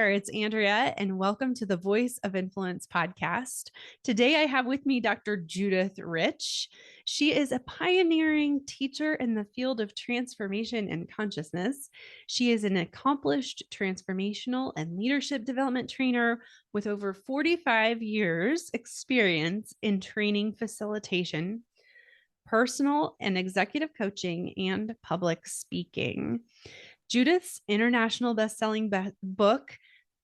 there. It's Andrea, and welcome to the Voice of Influence podcast. Today, I have with me Dr. Judith Rich. She is a pioneering teacher in the field of transformation and consciousness. She is an accomplished transformational and leadership development trainer with over 45 years experience in training facilitation, personal and executive coaching, and public speaking. Judith's international best-selling book,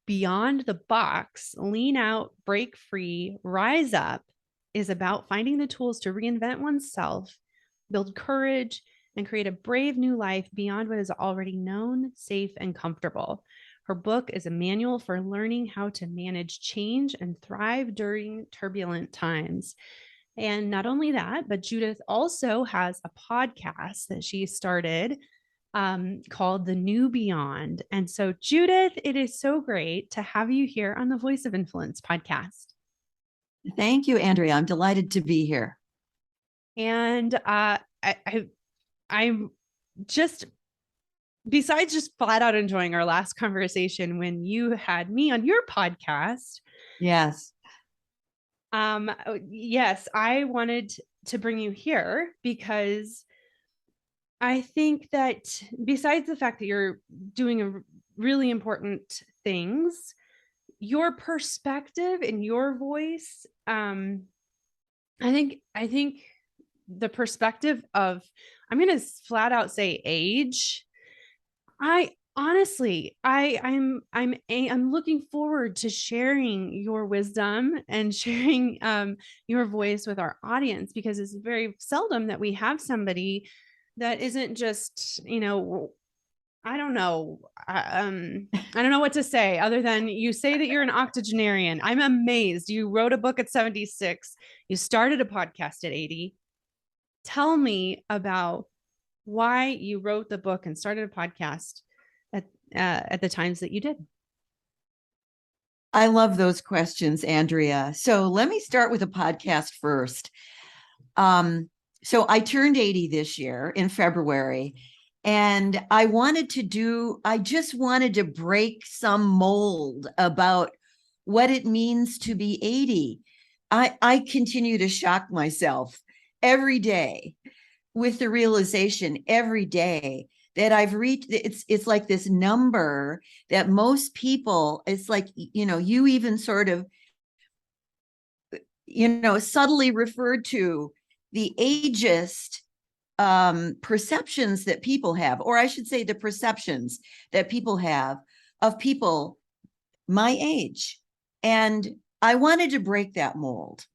Beyond the Box, Lean Out, Break Free, Rise Up, is about finding the tools to reinvent oneself, build courage, and create a brave new life beyond what is already known, safe, and comfortable. Her book is a manual for learning how to manage change and thrive during turbulent times. And not only that, but Judith also has a podcast that she started called The New Beyond. And so, Judith, it is so great to have you here on the Voice of Influence podcast. Thank you, Andrea. I'm delighted to be here. And I'm just, besides just flat out enjoying our last conversation when you had me on your podcast. Yes. Yes, I wanted to bring you here because I think that besides the fact that you're doing really important things, your perspective and your voice, I think the perspective of, I'm going to flat out say age. I'm looking forward to sharing your wisdom and sharing your voice with our audience, because it's very seldom that we have somebody that isn't just, I don't know. I don't know what to say other than you say that you're an octogenarian. I'm amazed. You wrote a book at 76. You started a podcast at 80. Tell me about why you wrote the book and started a podcast at the times that you did. I love those questions, Andrea. So let me start with a podcast first. So I turned 80 this year in February, and I just wanted to break some mold about what it means to be 80. I continue to shock myself every day with the realization every day that I've reached. It's like this number that most people, it's like, you even sort of, subtly referred to the ageist perceptions that people have, or I should say the perceptions that people have of people my age. And I wanted to break that mold.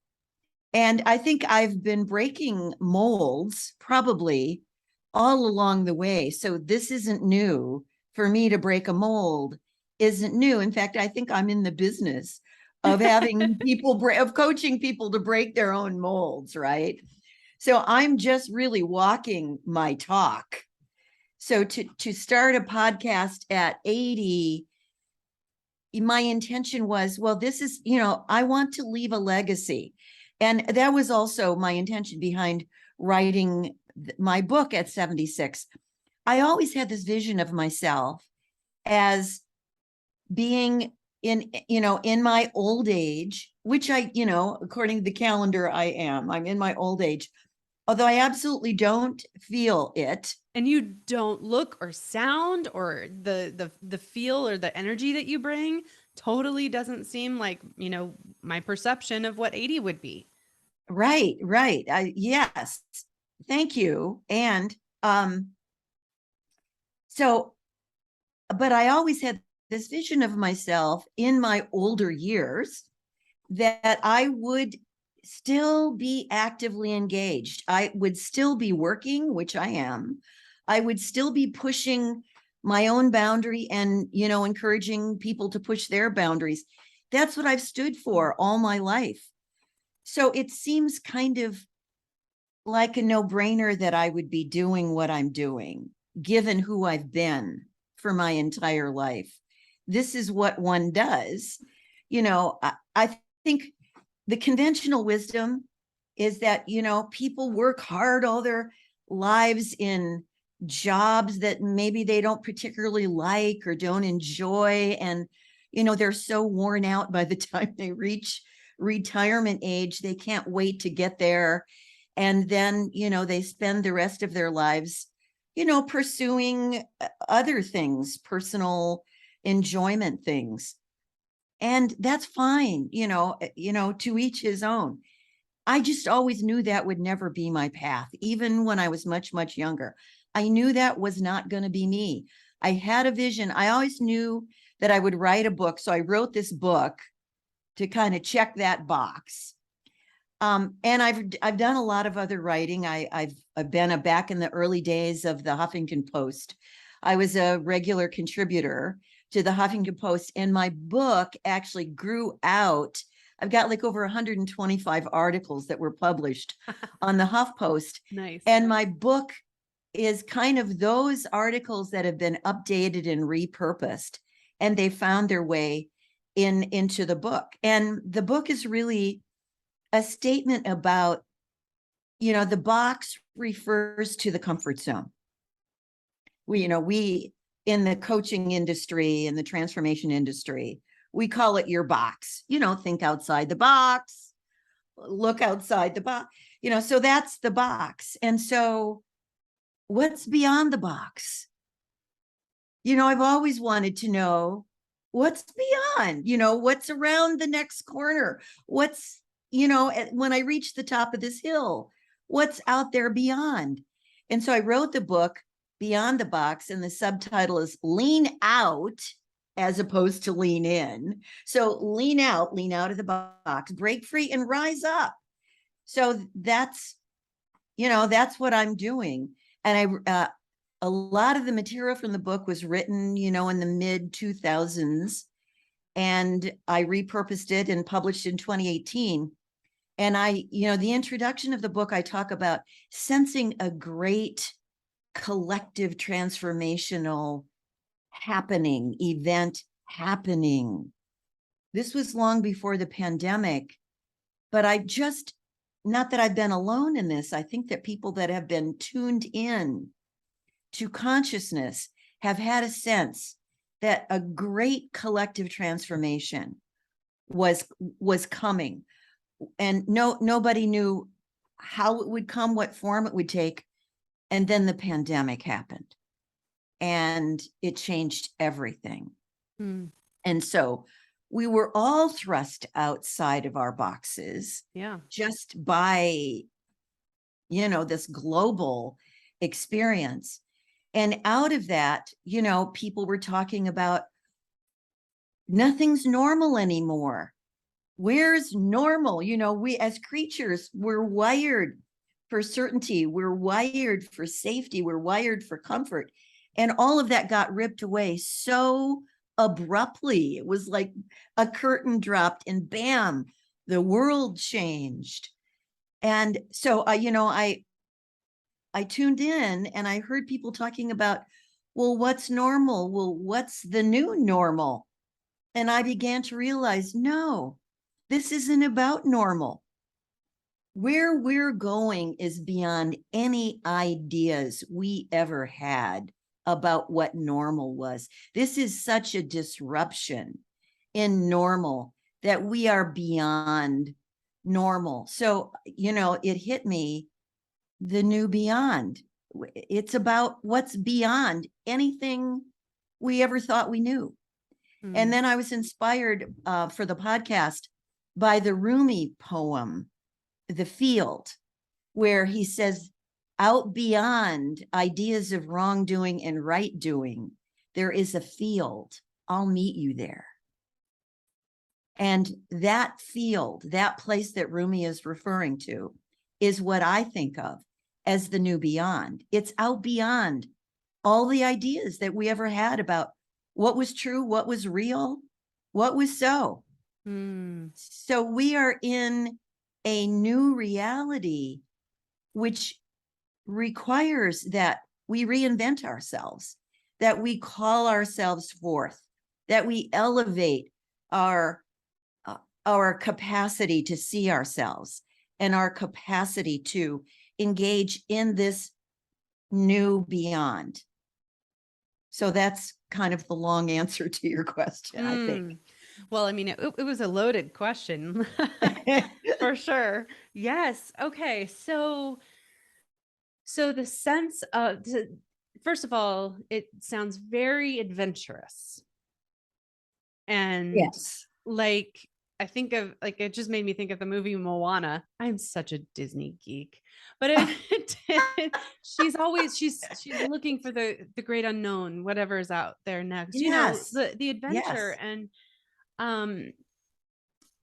And I think I've been breaking molds probably all along the way. So this isn't new. For me to break a mold isn't new. In fact, I think I'm in the business of having of coaching people to break their own molds, right? So I'm just really walking my talk. So to start a podcast at 80, my intention was, well, this is, I want to leave a legacy. And that was also my intention behind writing my book at 76. I always had this vision of myself as being in my old age, which according to the calendar, I'm in my old age, although I absolutely don't feel it. And you don't look or sound or the feel or the energy that you bring totally doesn't seem like, my perception of what 80 would be. Right. Yes. Thank you. And but I always had this vision of myself in my older years that I would still be actively engaged. I would still be working, which I am. I would still be pushing my own boundary and, encouraging people to push their boundaries. That's what I've stood for all my life. So it seems kind of like a no-brainer that I would be doing what I'm doing, given who I've been for my entire life. This is what one does. I think the conventional wisdom is that, people work hard all their lives in jobs that maybe they don't particularly like or don't enjoy. And, they're so worn out by the time they reach retirement age. They can't wait to get there. And then, they spend the rest of their lives, pursuing other things, personal enjoyment things. And that's fine, to each his own. I just always knew that would never be my path, even when I was much, much younger. I knew that was not going to be me. I had a vision. I always knew that I would write a book. So I wrote this book to kind of check that box. And I've done a lot of other writing. I've been back in the early days of the Huffington Post. I was a regular contributor to the Huffington Post, and my book actually grew out. I've got like over 125 articles that were published on the HuffPost. Nice. And my book is kind of those articles that have been updated and repurposed, and they found their way into the book. And the book is really a statement about, the box refers to the comfort zone. We in the coaching industry and the transformation industry, we call it your box. Think outside the box, look outside the box, so that's the box. And so what's beyond the box? I've always wanted to know what's beyond, what's around the next corner, what's, when I reach the top of this hill, what's out there beyond. And so I wrote the book Beyond the Box, and the subtitle is Lean Out as opposed to Lean In. So lean out of the box, break free and rise up. So that's what I'm doing. And a lot of the material from the book was written, in the mid 2000s, and I repurposed it and published in 2018. And the introduction of the book, I talk about sensing a great collective transformational event happening. This was long before the pandemic, but not that I've been alone in this. I think that people that have been tuned in to consciousness have had a sense that a great collective transformation was coming. And nobody knew how it would come, what form it would take. And then the pandemic happened, and it changed everything. And so we were all thrust outside of our boxes, just by, this global experience. And out of that, people were talking about nothing's normal anymore. Where's normal? We as creatures, we're wired for certainty. We're wired for safety. We're wired for comfort. And all of that got ripped away so abruptly. It was like a curtain dropped and bam, the world changed. And so, I tuned in and I heard people talking about, well, what's normal? Well, what's the new normal? And I began to realize, no, this isn't about normal. Where we're going is beyond any ideas we ever had about what normal was. This is such a disruption in normal that we are beyond normal. So, it hit me, the new beyond. It's about what's beyond anything we ever thought we knew. And then I was inspired for the podcast by the Rumi poem, The Field, where he says, out beyond ideas of wrongdoing and right doing, there is a field. I'll meet you there. And that field, that place that Rumi is referring to, is what I think of as the new beyond. It's out beyond all the ideas that we ever had about what was true, what was real, what was so. So we are in a new reality, which requires that we reinvent ourselves, that we call ourselves forth, that we elevate our capacity to see ourselves and our capacity to engage in this new beyond. So that's kind of the long answer to your question, I think. Well, I mean, it was a loaded question for sure. Yes. Okay. So the sense of, first of all, it sounds very adventurous. And Yes. like, I think of, like, it just made me think of the movie Moana. I'm such a Disney geek, but she's always, she's looking for the great unknown, whatever is out there next, Yes. the adventure. Yes. Um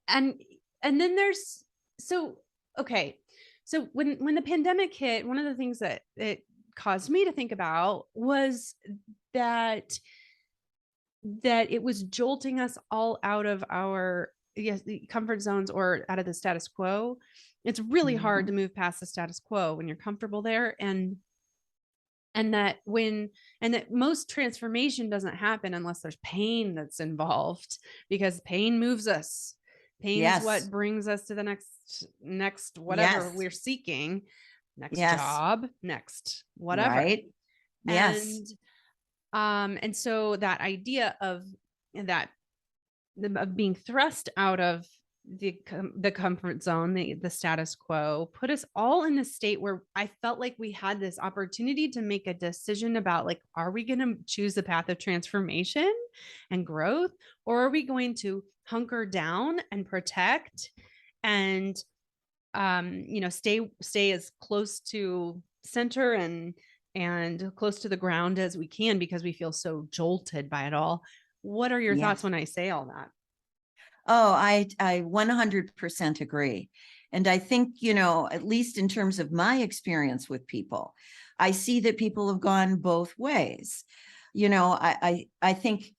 and and then there's, so okay, so when the pandemic hit, one of the things that it caused me to think about was that it was jolting us all out of our, yes, the comfort zones, or out of the status quo. It's really hard to Mhm. move past the status quo when you're comfortable there. And that when, and that most transformation doesn't happen unless there's pain that's involved, because pain moves us. Pain's Yes. what brings us to the next whatever Yes. we're seeking, next Yes. job, next whatever. Right. Yes. And so that idea of that, of being thrust out of the comfort zone, the status quo, put us all in a state where I felt like we had this opportunity to make a decision about, like, are we going to choose the path of transformation and growth, or are we going to hunker down and protect and stay as close to center and close to the ground as we can, because we feel so jolted by it all. What are your thoughts Yes. when I say all that? Oh, I 100% agree. And I think, at least in terms of my experience with people, I see that people have gone both ways. I think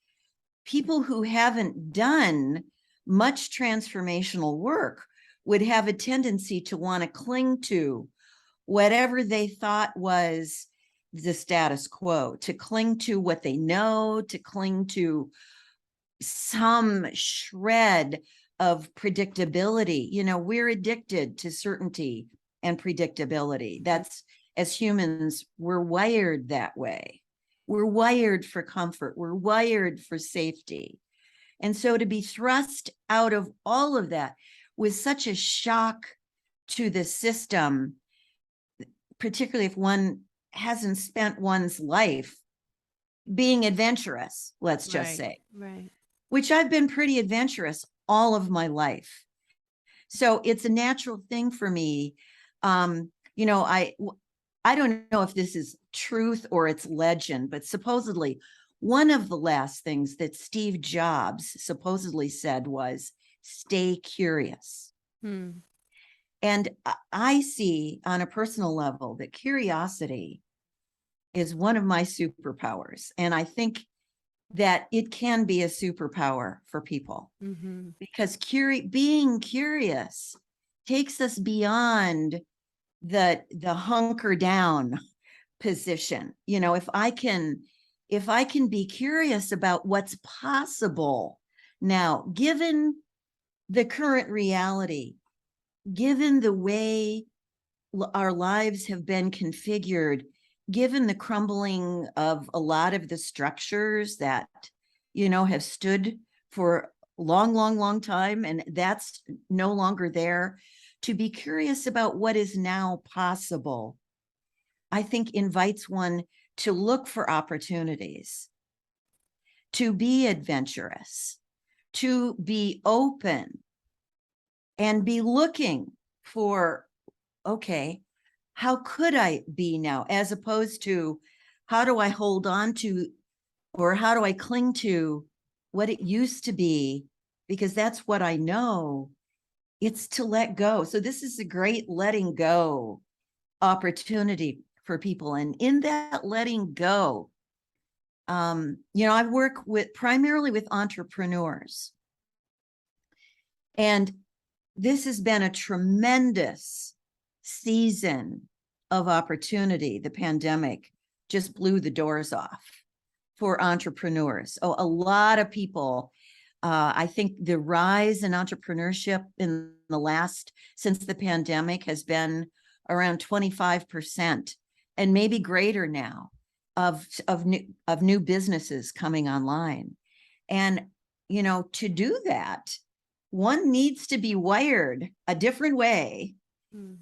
people who haven't done much transformational work would have a tendency to want to cling to whatever they thought was the status quo, to cling to what they know, to cling to some shred of predictability. We're addicted to certainty and predictability. That's, as humans, we're wired that way. We're wired for comfort. We're wired for safety. And so to be thrust out of all of that was such a shock to the system, particularly if one hasn't spent one's life being adventurous, let's just say. Right. Which I've been pretty adventurous all of my life. So it's a natural thing for me. I don't know if this is truth or it's legend, but supposedly one of the last things that Steve Jobs supposedly said was, stay curious. And I see on a personal level that curiosity is one of my superpowers. And I think that it can be a superpower for people, because being curious takes us beyond the hunker down position. If I can be curious about what's possible now, given the current reality, given the way our lives have been configured, given the crumbling of a lot of the structures that, have stood for a long, long, long time, and that's no longer there, to be curious about what is now possible, I think invites one to look for opportunities, to be adventurous, to be open, and be looking for, okay, how could I be now, as opposed to how do I hold on to, or how do I cling to what it used to be, because that's what I know. It's to let go. So this is a great letting go opportunity for people. And in that letting go, I work primarily with entrepreneurs. And this has been a tremendous season of opportunity. The pandemic just blew the doors off for entrepreneurs. Oh, a lot of people. I think the rise in entrepreneurship since the pandemic has been around 25%, and maybe greater now. of new businesses coming online. And, to do that, one needs to be wired a different way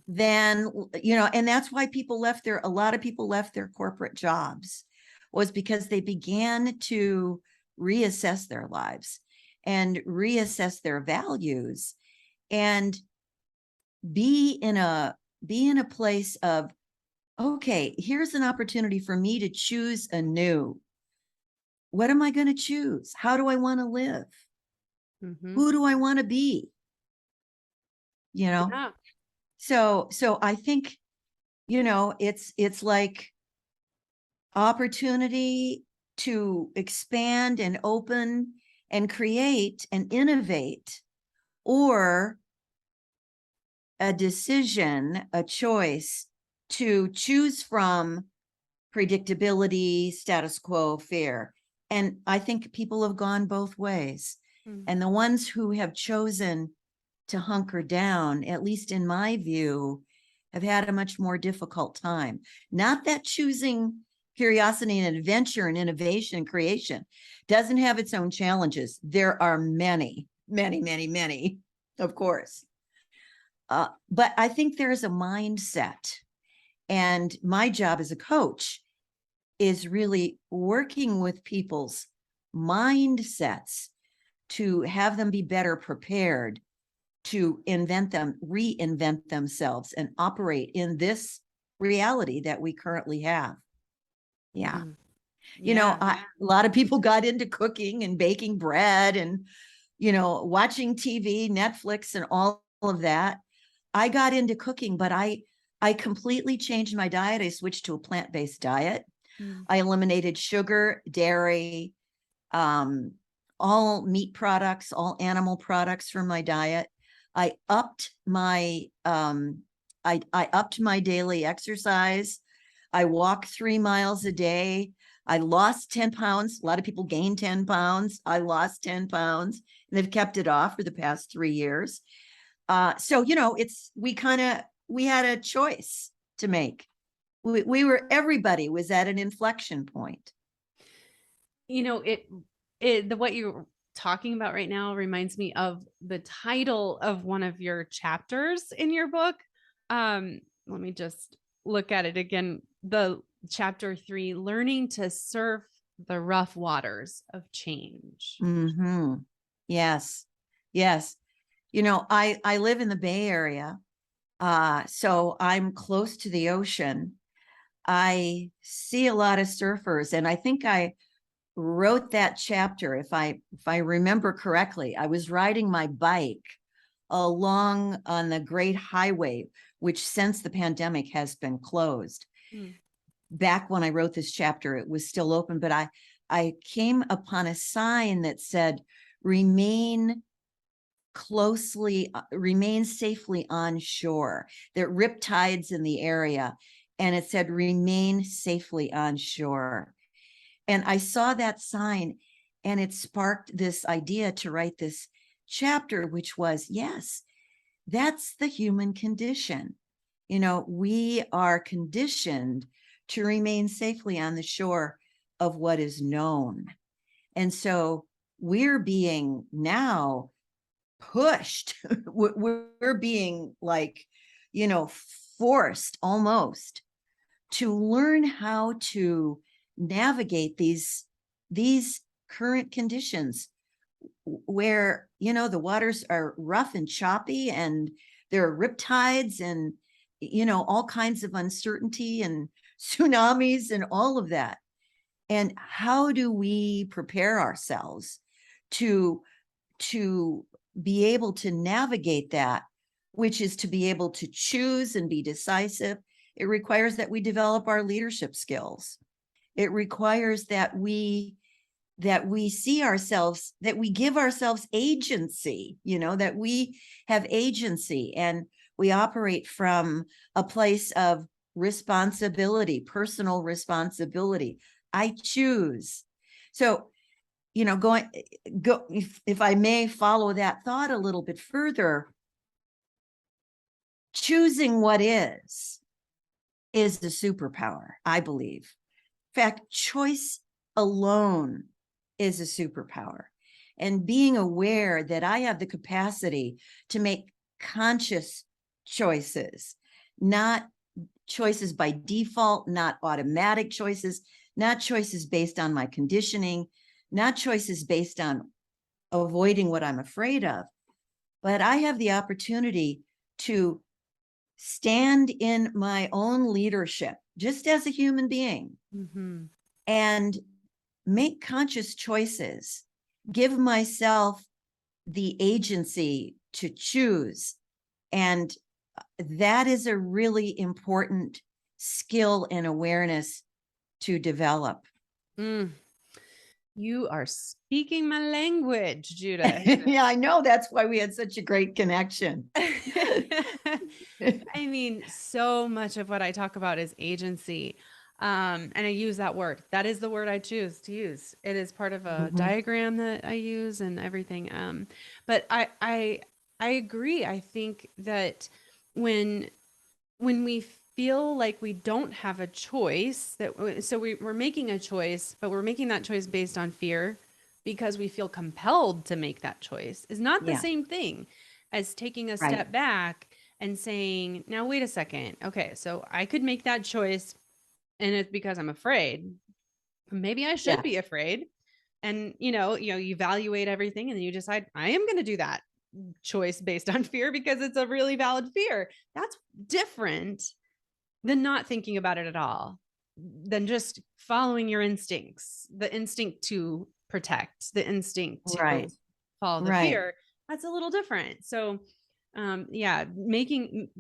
than, and that's why a lot of people left their corporate jobs, was because they began to reassess their lives and reassess their values and be in a place of, okay, here's an opportunity for me to choose anew. What am I going to choose? How do I want to live? Who do I want to be? Yeah. So I think, it's like opportunity to expand and open and create and innovate, or a decision, a choice to choose from predictability, status quo, fear. And I think people have gone both ways. And the ones who have chosen to hunker down, at least in my view, have had a much more difficult time. Not that choosing curiosity and adventure and innovation and creation doesn't have its own challenges. There are many, many, many, many, of course. But I think there's a mindset. And my job as a coach is really working with people's mindsets to have them be better prepared to reinvent themselves and operate in this reality that we currently have. Yeah. A lot of people got into cooking and baking bread and, watching TV, Netflix, and all of that. I got into cooking, but I completely changed my diet. I switched to a plant-based diet. I eliminated sugar, dairy, all meat products, all animal products from my diet. I upped my daily exercise. I walk 3 miles a day. I lost 10 pounds. A lot of people gain 10 pounds. I lost 10 pounds, and they've kept it off for the past 3 years. So, we had a choice to make. Everybody was at an inflection point. What you're talking about right now reminds me of the title of one of your chapters in your book. Let me just look at it again. The chapter 3, learning to surf the rough waters of change. Yes. I live in the Bay Area. So I'm close to the ocean. I see a lot of surfers, and I think I wrote that chapter, if I remember correctly. I was riding my bike along on the Great Highway, which since the pandemic has been closed. Back when I wrote this chapter, it was still open, but I came upon a sign that said, remain safely on shore. There are riptides in the area, and it said, remain safely on shore. And I saw that sign, and it sparked this idea to write this chapter, which was, yes, that's the human condition. We are conditioned to remain safely on the shore of what is known. And so we're being now pushed. We're being forced almost to learn how to navigate these current conditions where, the waters are rough and choppy, and there are riptides and, all kinds of uncertainty and tsunamis and all of that. And how do we prepare ourselves to be able to navigate that, which is to be able to choose and be decisive? It requires that we develop our leadership skills. It requires that we see ourselves, that we give ourselves agency, that we have agency, and we operate from a place of responsibility, personal responsibility. I choose. So, if I may follow that thought a little bit further, choosing what is the superpower, I believe. fact, choice alone is a superpower. And being aware that I have the capacity to make conscious choices, not choices by default, not automatic choices, not choices based on my conditioning, not choices based on avoiding what I'm afraid of, but I have the opportunity to stand in my own leadership, just as a human being, and make conscious choices, give myself the agency to choose. And that is a really important skill and awareness to develop. You are speaking my language, Judith. Yeah, I know. That's why we had such a great connection. I mean, so much of what I talk about is agency. And I use that word. That is the word I choose to use. It is part of a diagram that I use and everything. But I agree. I think that when we feel like we don't have a choice, we're making a choice, but we're making that choice based on fear because we feel compelled to make that choice, is not the same thing as taking a step back and saying, now, wait a second. Okay, so I could make that choice and it's because I'm afraid. Maybe I should be afraid. And, you evaluate everything and then you decide, I am going to do that choice based on fear because it's a really valid fear. That's different than not thinking about it at all, than just following your instincts, the instinct to protect, the instinct to follow the fear. That's a little different. So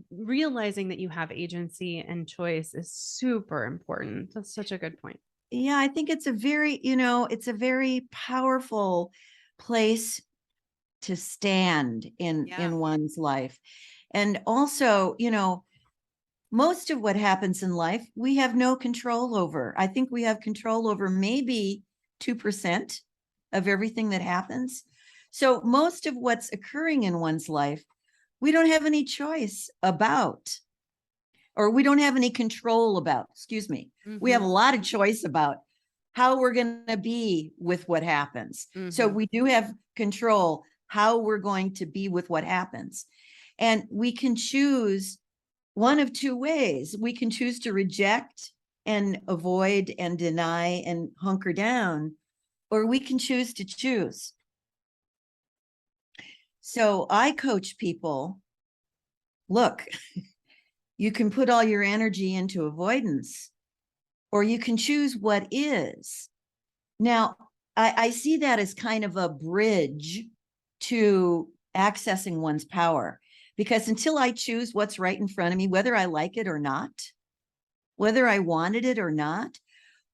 realizing that you have agency and choice is super important. That's such a good point. Yeah, I think it's a very powerful place to stand in one's life. And also, most of what happens in life, we have no control over. I think we have control over maybe 2% of everything that happens. So most of what's occurring in one's life, we don't have any choice about, or we don't have any control about, excuse me. We have a lot of choice about how we're going to be with what happens. So we do have control how we're going to be with what happens. And we can choose one of two ways. We can choose to reject and avoid and deny and hunker down, or we can choose to choose. So I coach people, look, you can put all your energy into avoidance, or you can choose what is. Now, I see that as kind of a bridge to accessing one's power, because until I choose what's right in front of me, whether I like it or not, whether I wanted it or not,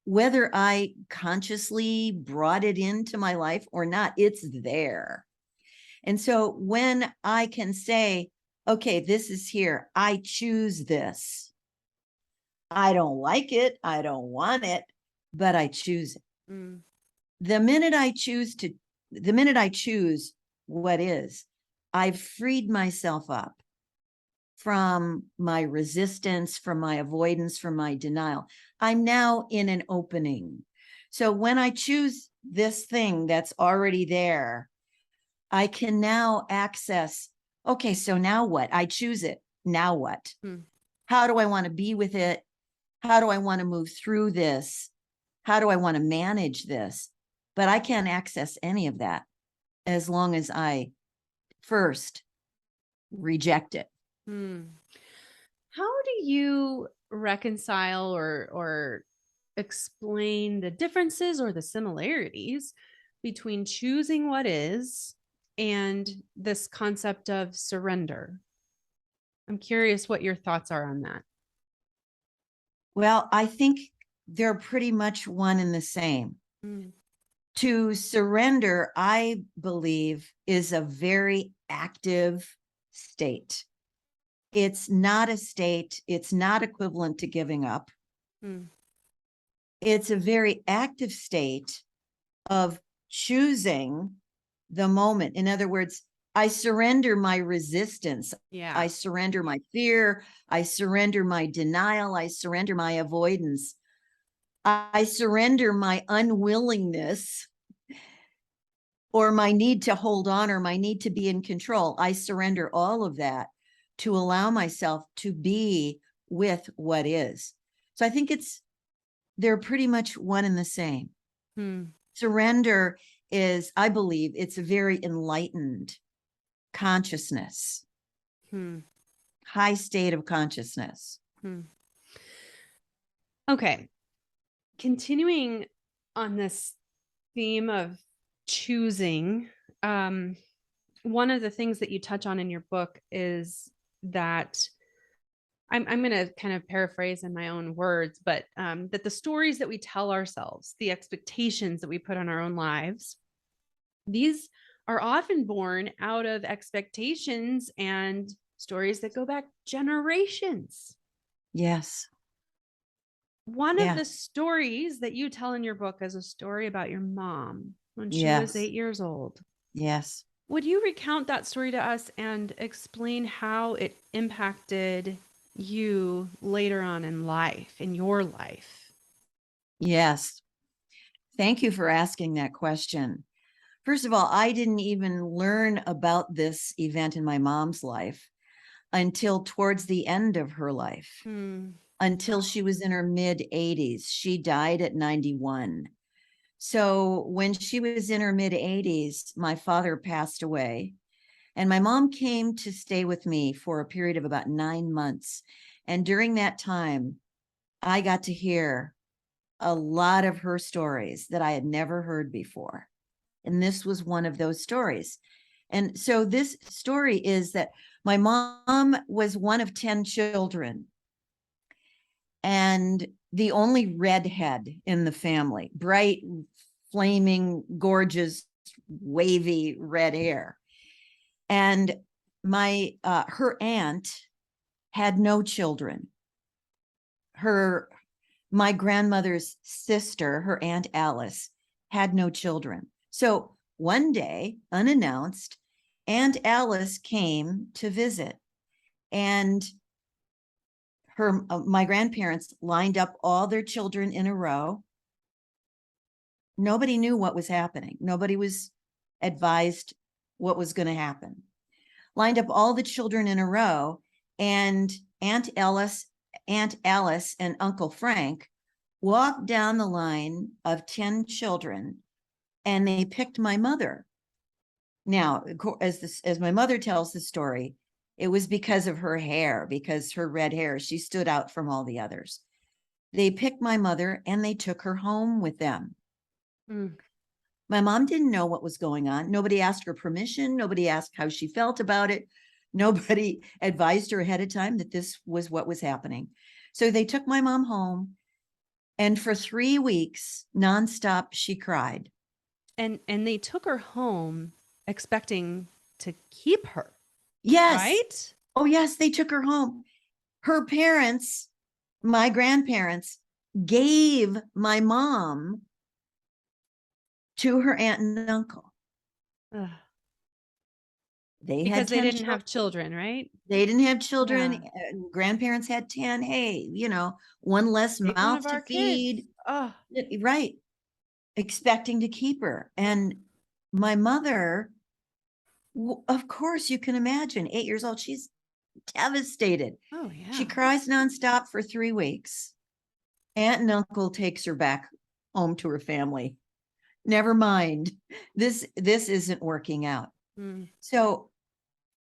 whether I consciously brought it into my life or not, it's there. And so when I can say, okay, this is here, I choose this. I don't like it, I don't want it, but I choose it. The minute I choose what is, I've freed myself up from my resistance, from my avoidance, from my denial. I'm now in an opening. So when I choose this thing that's already there, I can now access, okay, so now what? I choose it. Now what? How do I want to be with it? How do I want to move through this? How do I want to manage this? But I can't access any of that as long as I first reject it. How do you reconcile or explain the differences or the similarities between choosing what is and this concept of surrender? I'm curious what your thoughts are on that. Well, I think they're pretty much one and the same. To surrender, I believe, is a very active state. It's not a state. It's not equivalent to giving up. It's a very active state of choosing the moment. In other words, I surrender my resistance. I surrender my fear. I surrender my denial. I surrender my avoidance. I surrender my unwillingness or my need to hold on or my need to be in control. I surrender all of that to allow myself to be with what is. So I think they're pretty much one and the same. Surrender is, I believe, it's a very enlightened consciousness, high state of consciousness. Okay. Continuing on this theme of choosing, one of the things that you touch on in your book is that I'm going to kind of paraphrase in my own words, but that the stories that we tell ourselves, the expectations that we put on our own lives, these are often born out of expectations and stories that go back generations. Yes. One of the stories that you tell in your book is a story about your mom when she was 8 years old. Yes. Would you recount that story to us and explain how it impacted you later on in life, in your life? Yes. Thank you for asking that question. First of all, I didn't even learn about this event in my mom's life until towards the end of her life, until she was in her mid-80s. She died at 91. So when she was in her mid-80s, my father passed away, and my mom came to stay with me for a period of about 9 months. And during that time, I got to hear a lot of her stories that I had never heard before. And this was one of those stories. And so this story is that my mom was one of 10 children and the only redhead in the family, bright, flaming, gorgeous, wavy red hair. And her aunt had no children. My grandmother's sister, her Aunt Alice, had no children. So one day, unannounced, Aunt Alice came to visit, and my grandparents lined up all their children in a row. Nobody knew what was happening. Nobody was advised what was going to happen. Lined up all the children in a row, and Aunt Alice and Uncle Frank walked down the line of 10 children, and they picked my mother. Now, as my mother tells the story, it was because of her hair, because her red hair, she stood out from all the others. They picked my mother and they took her home with them. My mom didn't know what was going on. Nobody asked her permission. Nobody asked how she felt about it. Nobody advised her ahead of time that this was what was happening. So they took my mom home, and for 3 weeks, nonstop, she cried. And they took her home expecting to keep her. Yes. Right? Oh, yes, they took her home. Her parents, my grandparents, gave my mom to her aunt and uncle. Ugh. They because they didn't children. have children, right? They didn't have children. Yeah. Grandparents had 10. Hey, one less Take mouth to feed. Oh. Right. Expecting to keep her. And my mother, of course, you can imagine, 8 years old, she's devastated. Oh, yeah. She cries nonstop for 3 weeks. Aunt and uncle takes her back home to her family. Never mind. This isn't working out. So,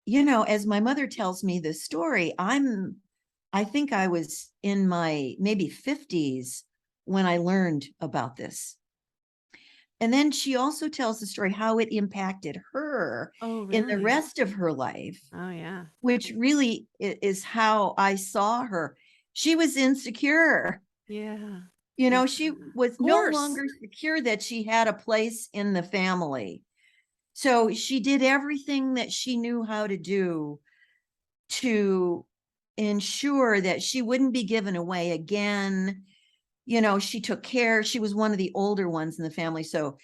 as my mother tells me this story, I think I was in my maybe 50s when I learned about this. And then she also tells the story how it impacted her in the rest of her life. Oh, yeah. Which really is how I saw her. She was insecure. Yeah. She was no longer secure that she had a place in the family. So she did everything that she knew how to do to ensure that she wouldn't be given away again. She took care. She was one of the older ones in the family. So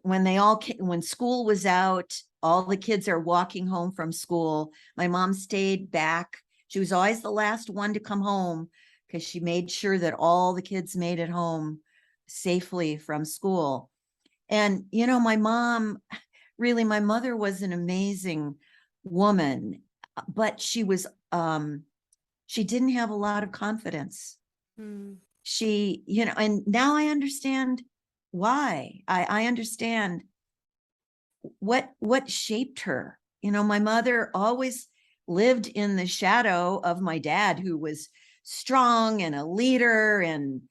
when school was out, all the kids are walking home from school. My mom stayed back. She was always the last one to come home because she made sure that all the kids made it home safely from school. And, my mom, really, my mother was an amazing woman, but she didn't have a lot of confidence. She, and now I understand why. I understand what shaped her. My mother always lived in the shadow of my dad, who was strong and a leader and,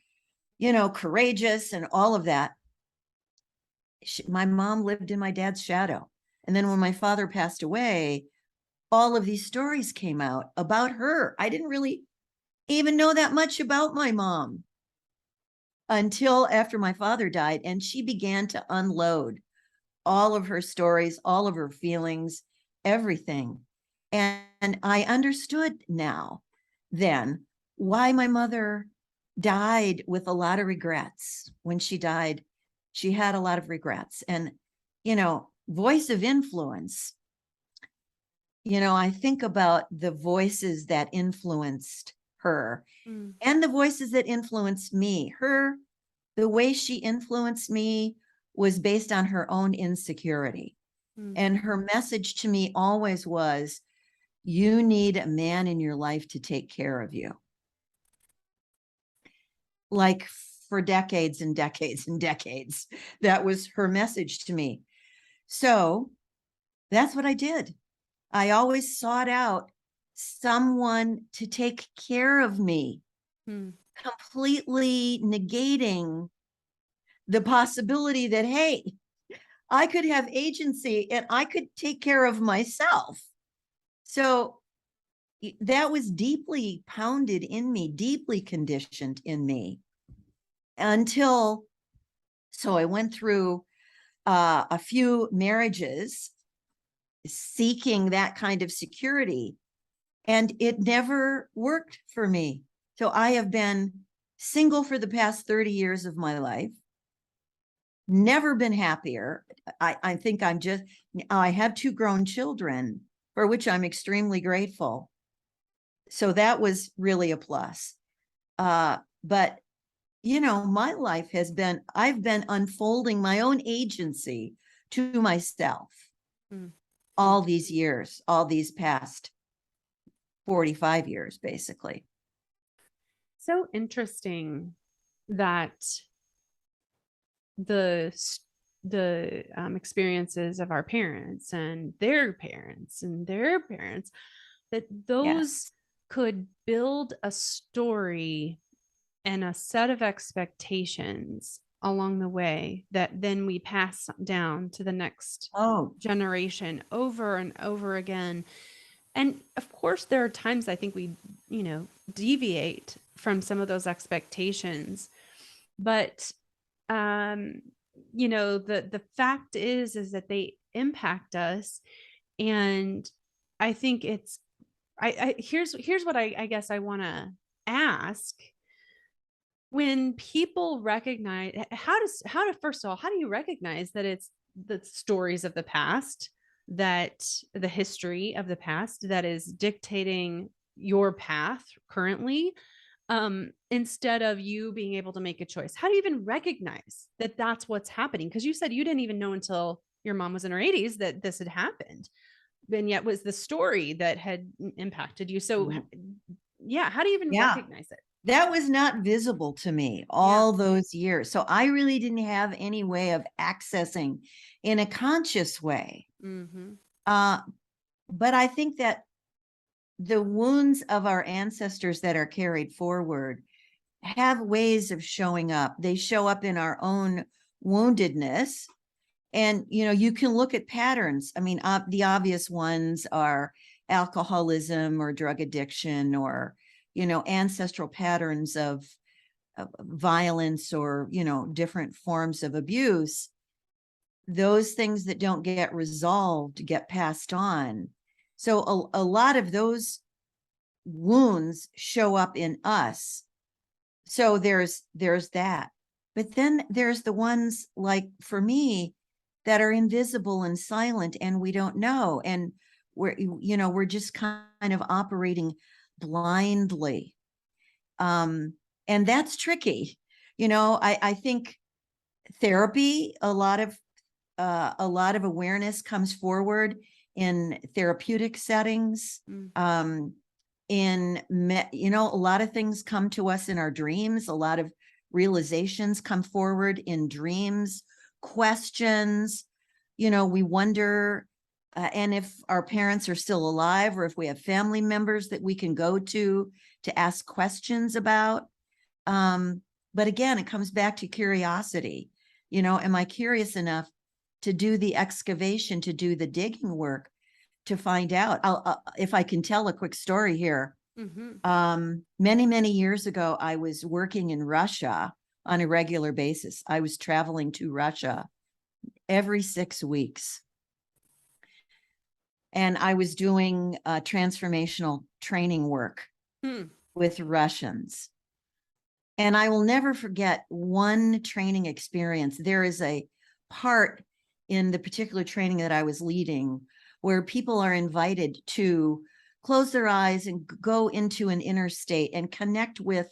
courageous and all of that. My mom lived in my dad's shadow. And then when my father passed away, all of these stories came out about her. I didn't really even know that much about my mom until after my father died, and she began to unload all of her stories, all of her feelings, everything. And I understood now then why my mother died with a lot of regrets. When she died, she had a lot of regrets. And, voice of influence, I think about the voices that influenced her and the voices that influenced me. The way she influenced me was based on her own insecurity. And her message to me always was, you need a man in your life to take care of you. Like for decades and decades and decades, that was her message to me. So that's what I did. I always sought out someone to take care of me, completely negating the possibility that, hey, I could have agency and I could take care of myself. So that was deeply pounded in me, deeply conditioned in me so I went through a few marriages seeking that kind of security, and it never worked for me. So I have been single for the past 30 years of my life, never been happier. I think I have 2 grown children, for which I'm extremely grateful. So that was really a plus. But, my life I've been unfolding my own agency to myself all these years, all these past 45 years, basically. So interesting that the experiences of our parents and their parents and their parents, that those could build a story and a set of expectations along the way that then we pass down to the next generation over and over again. And of course, there are times I think we, deviate from some of those expectations. But, the fact is that they impact us. And I think here's what I guess I want to ask. When people recognize, first of all, how do you recognize that it's the stories of the past, that the history of the past that is dictating your path currently, instead of you being able to make a choice? How do you even recognize that that's what's happening? Because you said you didn't even know until your mom was in her 80s that this had happened, and yet was the story that had impacted you. So how do you even recognize it? That was not visible to me all those years. So I really didn't have any way of accessing in a conscious way. But I think that the wounds of our ancestors that are carried forward have ways of showing up. They show up in our own woundedness. And, you can look at patterns. I mean, the obvious ones are alcoholism or drug addiction, or ancestral patterns of violence, or, different forms of abuse. Those things that don't get resolved get passed on. So a lot of those wounds show up in us. So there's that. But then there's the ones, like for me, that are invisible and silent, and we don't know. And we're just kind of operating blindly. And that's tricky. I think therapy, a lot of awareness comes forward in therapeutic settings. A lot of things come to us in our dreams. A lot of realizations come forward in dreams, questions. We wonder, and if our parents are still alive, or if we have family members that we can go to ask questions about. But again, it comes back to curiosity. Am I curious enough to do the excavation, to do the digging work, to find out? If I can tell a quick story here. Many, many years ago, I was working in Russia on a regular basis. I was traveling to Russia every 6 weeks. And I was doing transformational training work with Russians. And I will never forget one training experience. There is a part in the particular training that I was leading where people are invited to close their eyes and go into an inner state and connect with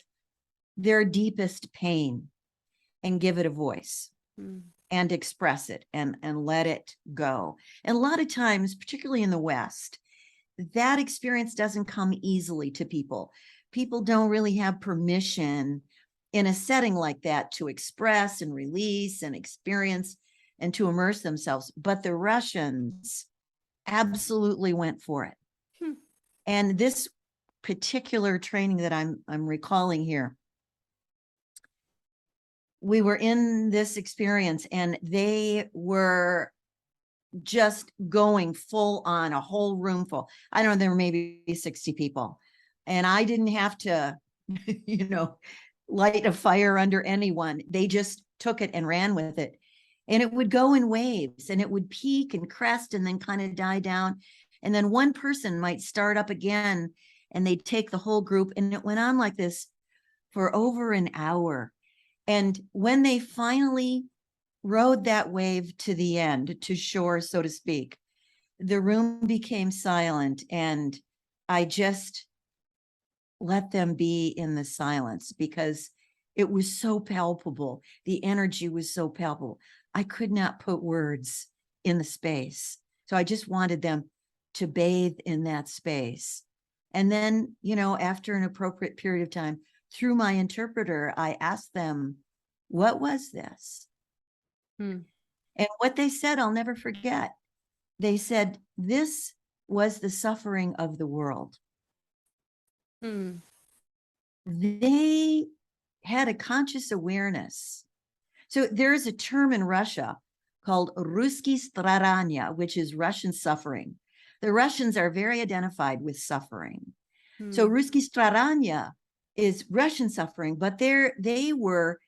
their deepest pain and give it a voice and express it and let it go. And a lot of times, particularly in the West, that experience doesn't come easily to people. People don't really have permission in a setting like that to express and release and experience and to immerse themselves. But the Russians absolutely went for it. And this particular training that I'm recalling here, we were in this experience and they were just going full on, a whole room full. I don't know, there were maybe 60 people. And I didn't have to, light a fire under anyone. They just took it and ran with it. And it would go in waves and it would peak and crest and then kind of die down. And then one person might start up again and they'd take the whole group. And it went on like this for over an hour. And when they finally rode that wave to the end, to shore, so to speak, the room became silent. And I just let them be in the silence because it was so palpable. The energy was so palpable. I could not put words in the space. So I just wanted them to bathe in that space. And then, after an appropriate period of time, through my interpreter, I asked them, what was this? And what they said, I'll never forget. They said, this was the suffering of the world. They had a conscious awareness. So there is a term in Russia called Ruski stradania, which is Russian suffering. The Russians are very identified with suffering. So Ruski stradania is Russian suffering, but they were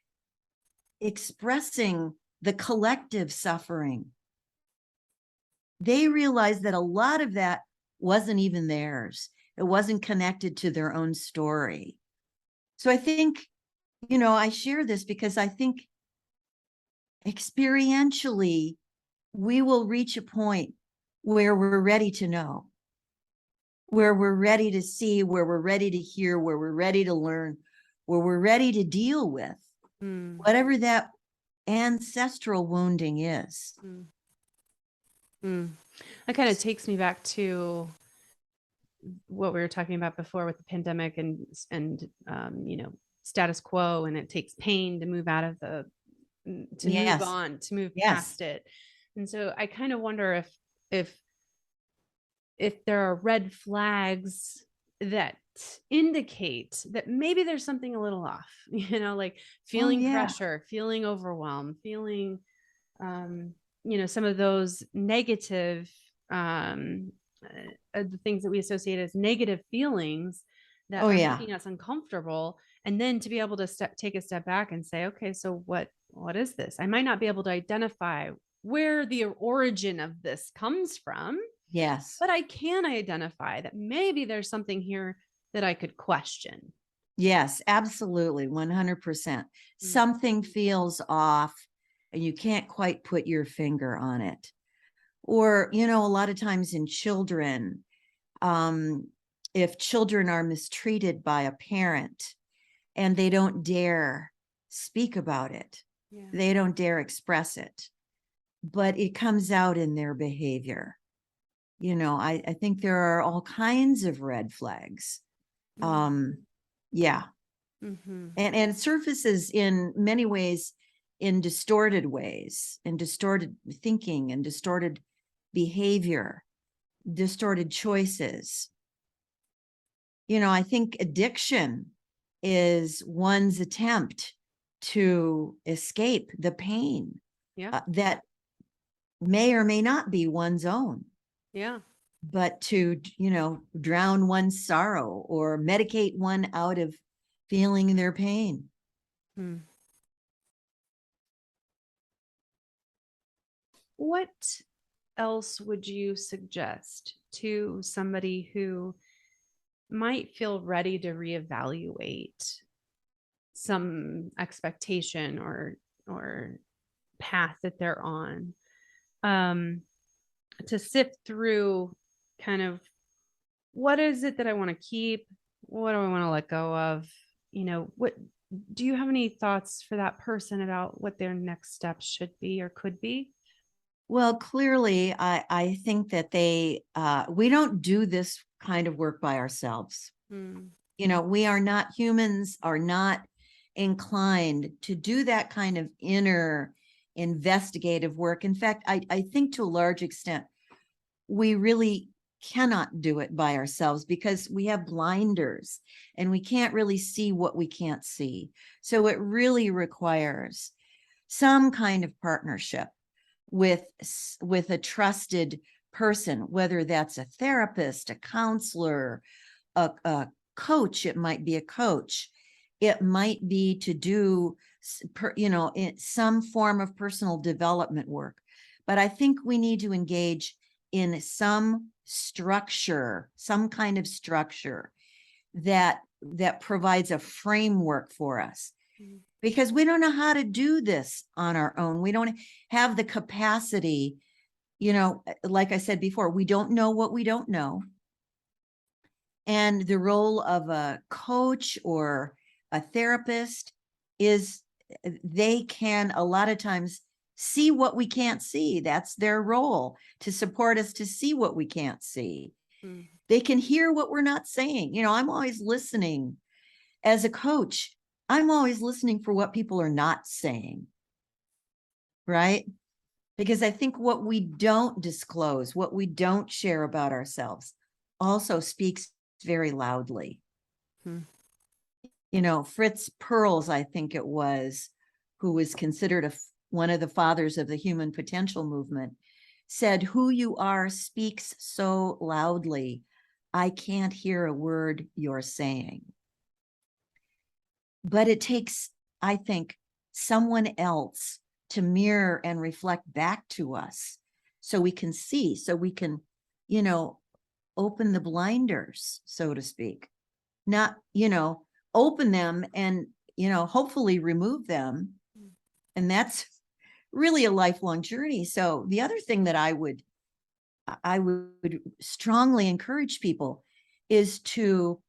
expressing the collective suffering. They realized that a lot of that wasn't even theirs. It wasn't connected to their own story. So I think, I share this because I think experientially, we will reach a point where we're ready to know, where we're ready to see, where we're ready to hear, where we're ready to learn, where we're ready to deal with whatever that ancestral wounding is. That kind of takes me back to what we were talking about before with the pandemic and status quo, and it takes pain to move out of move on, to move past it. And so I kind of wonder if there are red flags that indicate that maybe there's something a little off, like feeling pressure, feeling overwhelmed, feeling some of those negative the things that we associate as negative feelings that are making us uncomfortable. And then to be able to take a step back and say, okay, so what is this? I might not be able to identify where the origin of this comes from. Yes. But I can identify that maybe there's something here that I could question. Yes, absolutely. 100%. Something feels off and you can't quite put your finger on it. Or, a lot of times in children, if children are mistreated by a parent, and they don't dare speak about it. Yeah. They don't dare express it, but it comes out in their behavior. I think there are all kinds of red flags. Yeah. Mm-hmm. And it surfaces in many ways, in distorted thinking and distorted behavior, distorted choices. I think addiction is one's attempt to escape the pain that may or may not be one's own. Yeah. But to, drown one's sorrow or medicate one out of feeling their pain. What else would you suggest to somebody who might feel ready to reevaluate some expectation or path that they're on, to sift through kind of, what is it that I want to keep? What do I want to let go of? What do you have any thoughts for that person about what their next steps should be or could be? Well, clearly, I think that we don't do this kind of work by ourselves. Humans are not inclined to do that kind of inner investigative work. In fact, I think to a large extent, we really cannot do it by ourselves because we have blinders and we can't really see what we can't see. So it really requires some kind of partnership with a trusted person, whether that's a therapist, a counselor, a coach. It might be a coach. It might be to do, some form of personal development work. But I think we need to engage in some structure, some kind of structure that provides a framework for us. Because we don't know how to do this on our own. We don't have the capacity, like I said before, we don't know what we don't know. And the role of a coach or a therapist is they can a lot of times see what we can't see. That's their role, to support us to see what we can't see. They can hear what we're not saying. I'm always listening as a coach. I'm always listening for what people are not saying, right? Because I think what we don't disclose, what we don't share about ourselves also speaks very loudly. Fritz Perls, I think it was, who was considered one of the fathers of the human potential movement, said, "Who you are speaks so loudly, I can't hear a word you're saying." But it takes, I think, someone else to mirror and reflect back to us so we can see, so we can, open the blinders, so to speak. Not, open them and, hopefully remove them. And that's really a lifelong journey. So the other thing that I would strongly encourage people is to,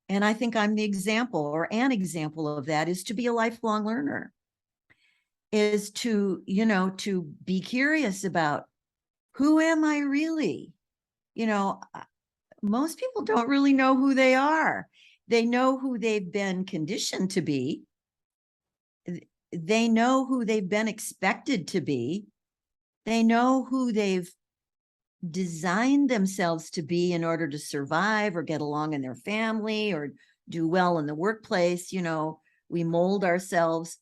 and I think I'm the example or an example of that, is to be a lifelong learner, is to, to be curious about, who am I really? Most people don't really know who they are. They know who they've been conditioned to be. They know who they've been expected to be. They know who they've designed themselves to be in order to survive or get along in their family or do well in the workplace. We mold ourselves,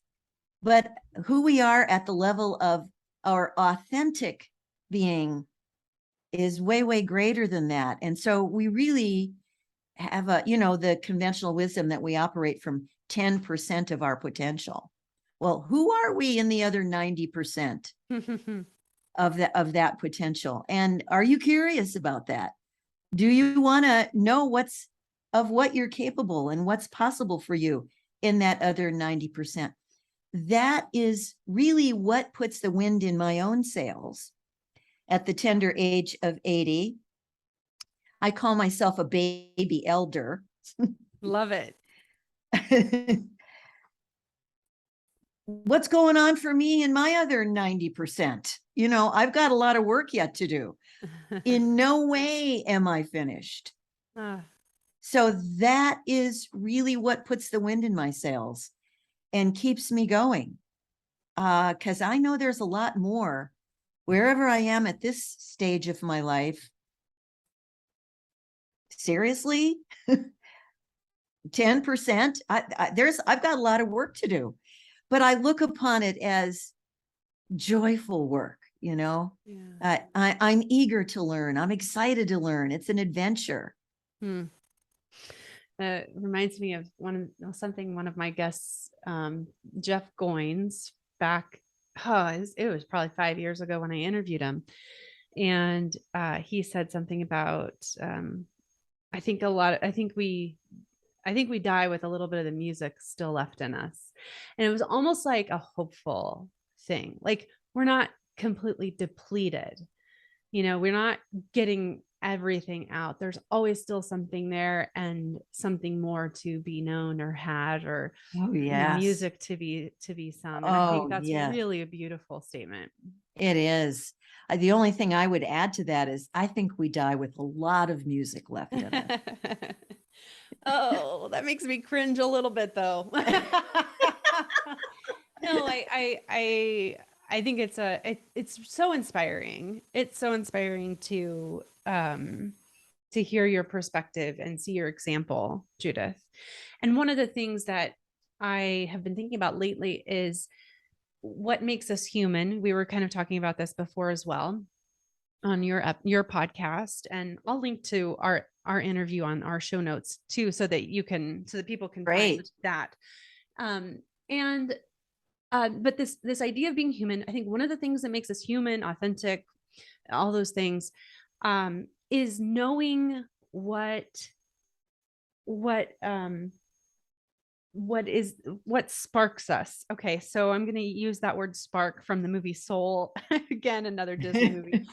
but who we are at the level of our authentic being is way, way greater than that. And so we really have the conventional wisdom that we operate from 10% of our potential. Well, who are we in the other 90%? of that potential? And are you curious about that? Do you want to know what you're capable and what's possible for you in that other 90%? That is really what puts the wind in my own sails at the tender age of 80. I call myself a baby elder. Love it. What's going on for me in my other 90%? I've got a lot of work yet to do. In no way am I finished. So that is really what puts the wind in my sails and keeps me going. Because I know there's a lot more wherever I am at this stage of my life. Seriously, 10%. I've got a lot of work to do, but I look upon it as joyful work. Yeah. I'm eager to learn. I'm excited to learn. It's an adventure. Reminds me of one of my guests, Jeff Goins, back, it was probably 5 years ago when I interviewed him. And he said something about, I think we die with a little bit of the music still left in us. And it was almost like a hopeful thing. Like, we're not completely depleted. We're not getting everything out. There's always still something there and something more to be known or had, or music to be sung. And I think that's really a beautiful statement. It is. The only thing I would add to that is I think we die with a lot of music left in us. Oh, that makes me cringe a little bit, though. No, I think it's so inspiring. It's so inspiring to hear your perspective and see your example, Judith. And one of the things that I have been thinking about lately is what makes us human. We were kind of talking about this before as well on your podcast, and I'll link to our interview on our show notes too, so that people can find that. But this idea of being human, I think one of the things that makes us human, authentic, all those things, is knowing what sparks us. Okay, so I'm going to use that word spark from the movie Soul. Again, another Disney movie.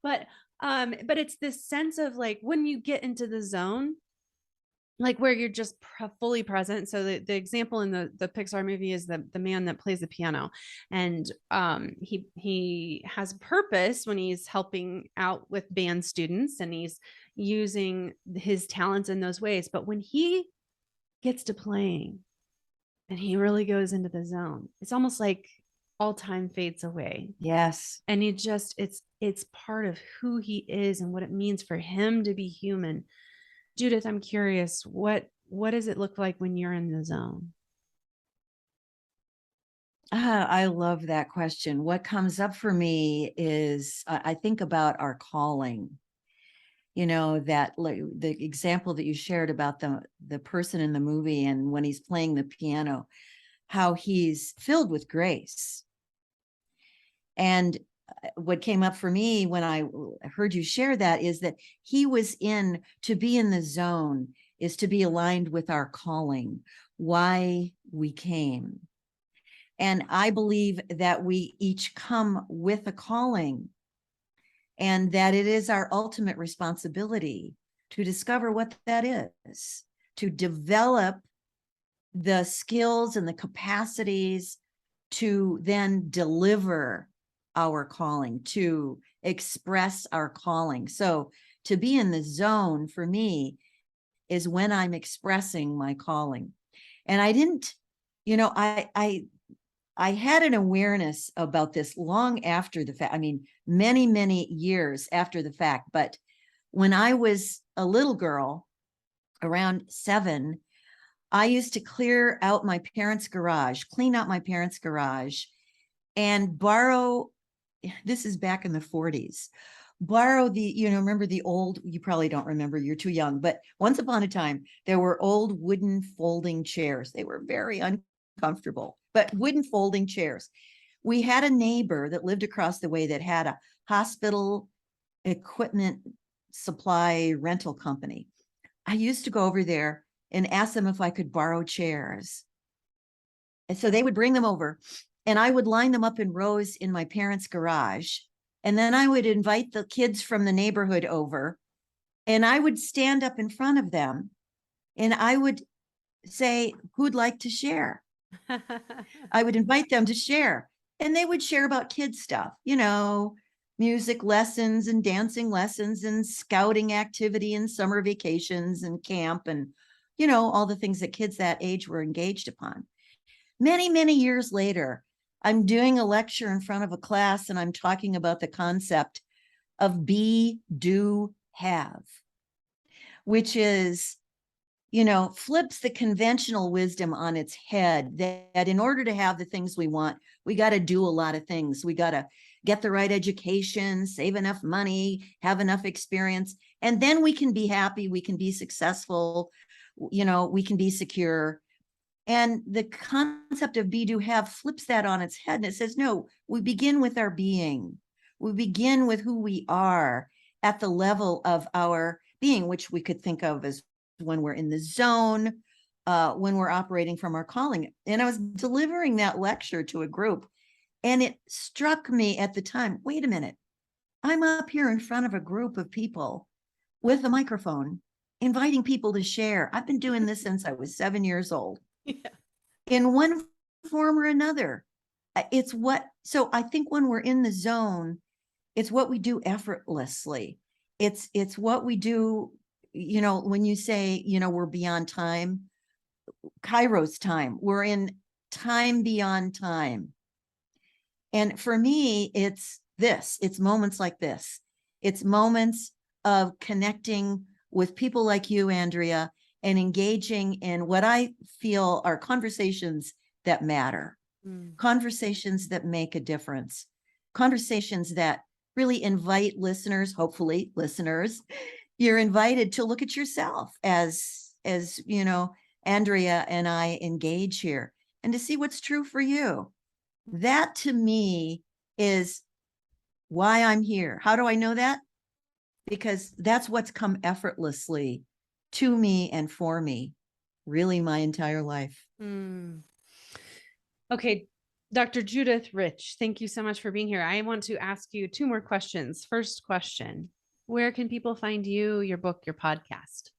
But it's this sense of like when you get into the zone, like where you're just fully present. So the example in the Pixar movie is the man that plays the piano, and he has purpose when he's helping out with band students and he's using his talents in those ways. But when he gets to playing and he really goes into the zone, it's almost like all time fades away. Yes. And it's part of who he is and what it means for him to be human. Judith, I'm curious, what does it look like when you're in the zone? I love that question. What comes up for me is I think about our calling. That the example that you shared about the person in the movie, and when he's playing the piano, how he's filled with grace. And what came up for me when I heard you share that is that to be in the zone is to be aligned with our calling, why we came. And I believe that we each come with a calling, and that it is our ultimate responsibility to discover what that is, to develop the skills and the capacities to then deliver our calling, to express our calling. So to be in the zone for me is when I'm expressing my calling. And I didn't, I had an awareness about this long after the fact. I mean, many, many years after the fact. But when I was a little girl, around 7, I used to clean out my parents' garage, and borrow, this is back in the 40s, borrow remember the old, you probably don't remember, you're too young, but once upon a time, there were old wooden folding chairs. They were very uncomfortable, but wooden folding chairs. We had a neighbor that lived across the way that had a hospital equipment supply rental company. I used to go over there and ask them if I could borrow chairs. And so they would bring them over, and I would line them up in rows in my parents' garage. And then I would invite the kids from the neighborhood over, and I would stand up in front of them, and I would say, who'd like to share? I would invite them to share, and they would share about kid stuff, music lessons and dancing lessons and scouting activity and summer vacations and camp and, all the things that kids that age were engaged upon. Many, many years later, I'm doing a lecture in front of a class and I'm talking about the concept of be, do, have, which is, flips the conventional wisdom on its head that in order to have the things we want, we got to do a lot of things. We got to get the right education, save enough money, have enough experience, and then we can be happy, we can be successful, we can be secure. And the concept of be, do, have flips that on its head. And it says, no, we begin with our being. We begin with who we are at the level of our being, which we could think of as when we're in the zone, when we're operating from our calling. And I was delivering that lecture to a group, and it struck me at the time, wait a minute, I'm up here in front of a group of people with a microphone, inviting people to share. I've been doing this since I was 7 years old. Yeah. In one form or another. So I think when we're in the zone, it's what we do effortlessly. It's what we do, when you say, we're beyond time, Kairos time, we're in time beyond time. And for me, it's moments like this. It's moments of connecting with people like you, Andrea, and engaging in what I feel are conversations that matter, conversations that make a difference, conversations that really invite listeners, hopefully listeners, you're invited to look at yourself as Andrea and I engage here and to see what's true for you. That to me is why I'm here. How do I know that? Because that's what's come effortlessly to me and for me, really my entire life. Okay, Dr. Judith Rich, thank you so much for being here. I want to ask you 2 more questions. First question, where can people find you, your book, your podcast?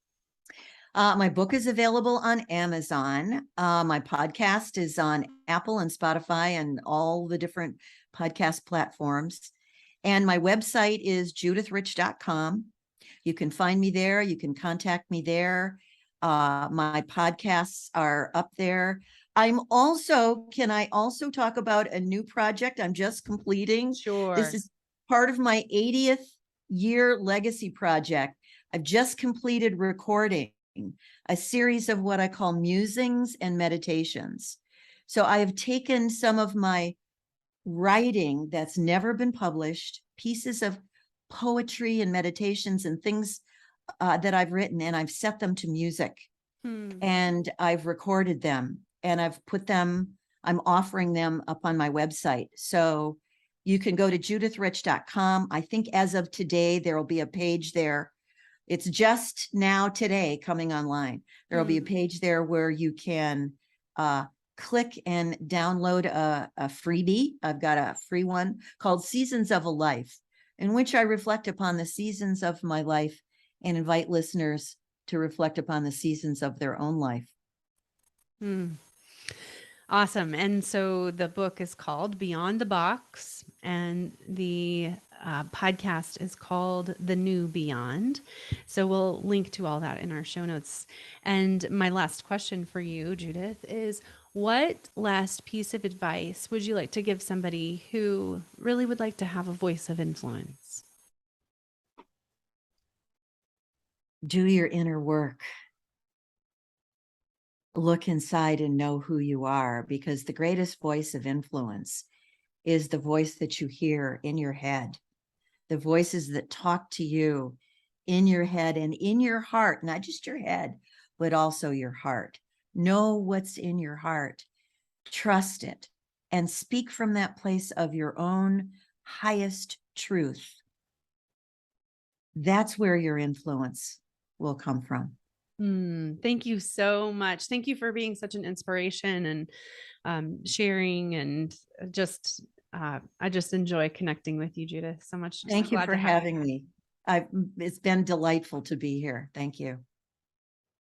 My book is available on Amazon. My podcast is on Apple and Spotify and all the different podcast platforms. And my website is judithrich.com. You can find me there. You can contact me there. My podcasts are up there. Can I also talk about a new project I'm just completing? Sure. This is part of my 80th year legacy project. I've just completed recording a series of what I call musings and meditations. So I have taken some of my writing that's never been published, pieces of poetry and meditations and things that I've written, and I've set them to music and I've recorded them and I'm offering them up on my website. So you can go to judithrich.com. I think as of today, there will be a page there. It's just now today coming online. There will be a page there where you can click and download a freebie. I've got a free one called Seasons of a Life, in which I reflect upon the seasons of my life and invite listeners to reflect upon the seasons of their own life. Awesome. And so the book is called Beyond the Box, and the podcast is called The New Beyond. So we'll link to all that in our show notes. And my last question for you, Judith, is what last piece of advice would you like to give somebody who really would like to have a voice of influence? Do your inner work. Look inside and know who you are, because the greatest voice of influence is the voice that you hear in your head, the voices that talk to you in your head and in your heart, not just your head, but also your heart. Know what's in your heart, trust it, and speak from that place of your own highest truth. That's where your influence will come from. Thank you so much. Thank you for being such an inspiration and sharing, and I just enjoy connecting with you, Judith, so much. Thank you for having me. It's been delightful to be here. Thank you.